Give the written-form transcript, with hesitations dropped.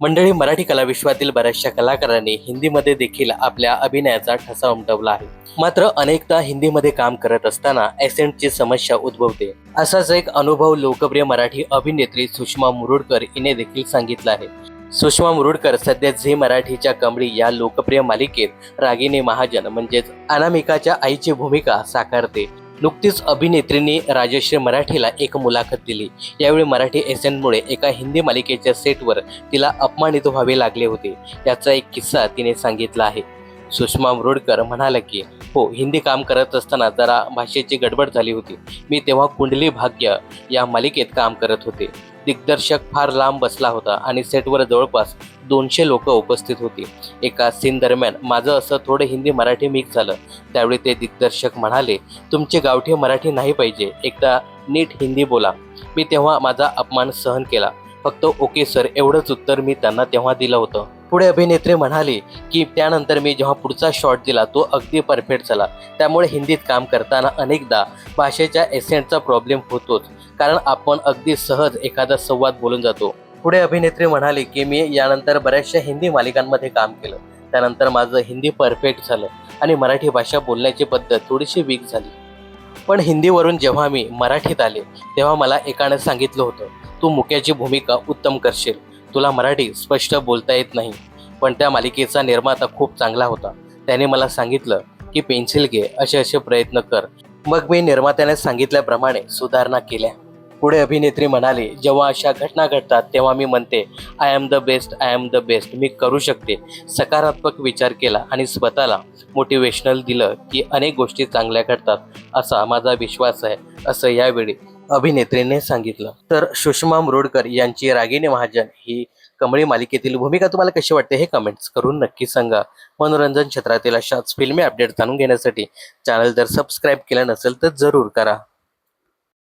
मंडळी, मराठी कलाविश्वातील बऱ्याचशा कलाकारांनी हिंदीमध्ये देखील आपल्या अभिनयाचा ठसा उमटवला आहे. मात्र अनेकदा हिंदीमध्ये काम करत असताना ॲसेंटची समस्या उद्भवते. असाच एक अनुभव लोकप्रिय मराठी अभिनेत्री सुषमा मुरुडकर हिने देखील सांगितला आहे. सुषमा मुरुडकर सध्या झी मराठीच्या कमळी या लोकप्रिय मालिकेत रागिनी महाजन म्हणजेच अनामिकाच्या आईची भूमिका साकारते. नुकतीच अभिनेत्रींनी राजश्री मराठीला एक मुलाखत दिली. यावेळी मराठी एसेंटमुळे एका हिंदी मालिकेच्या सेटवर तिला अपमानित व्हावे लागले होते. याचा एक किस्सा तिने सांगितला आहे. सुषमा मुरुडकर म्हणाल्या की हो, हिंदी काम करत असताना जरा भाषेची गडबड झाली होती. मी तेव्हा कुंडली भाग्य या मालिकेत काम करत होते. दिग्दर्शक फार लांब बसला होता आणि सेटवर जवळपास 200 लोक उपस्थित होती. एका सीन दरम्यान माझं असं थोडं हिंदी मराठी मिक्स झालं. त्यावेळी ते दिग्दर्शक म्हणाले, तुमची गावठी मराठी नाही पाहिजे, एकदा नीट हिंदी बोला. मी तेव्हा माझा अपमान सहन केला. फक्त ओके सर एवढंच उत्तर मी त्यांना तेव्हा दिलं होतं. पुढे अभिनेत्री म्हणाली की त्यानंतर मी जेव्हा पुढचा शॉट दिला तो अगदी परफेक्ट झाला. त्यामुळे हिंदीत काम करताना अनेकदा भाषेच्या एसेंटचा प्रॉब्लेम होतोच, कारण आपण अगदी सहज एखादा संवाद बोलून जातो. पुढे अभिनेत्री म्हणाली की मी यानंतर बऱ्याचशा हिंदी मालिकांमध्ये काम केलं. त्यानंतर माझं हिंदी परफेक्ट झालं आणि मराठी भाषा बोलण्याची पद्धत थोडीशी वीक झाली. पण हिंदीवरून जेव्हा मी मराठीत आले तेव्हा मला एकाने सांगितलं होतं, तू मुक्याची भूमिका उत्तम करशील, तुला मराठी स्पष्ट बोलता येत नाही. पण त्या मालिकेचा निर्माता खूप चांगला होता. त्याने मला सांगितलं की पेन्सिल घे, असे प्रयत्न कर. मग मी निर्मात्याने सांगितल्याप्रमाणे सुधारणा केल्या. पुढे अभिनेत्री म्हणाली, जेव्हा अशा घटना घडतात तेव्हा मी म्हणते I am the best, I am the best, मी करू शकते. सकारात्मक विचार केला आणि स्वतःला मोटिवेशनल दिलं की अनेक गोष्टी चांगल्या घडतात असा माझा विश्वास आहे, असं यावेळी अभिनेत्रीने सांगितलं. तर सुषमा मुरुडकर यांची रागिनी महाजन ही कमळी मालिकेतील भूमिका तुम्हाला कशी वाटते हे कमेंट्स करून नक्की सांगा. मनोरंजन क्षेत्रातील अशाच फिल्मी अपडेट जाणून घेण्यासाठी चॅनल जर सबस्क्राईब केलं नसेल तर जरूर करा.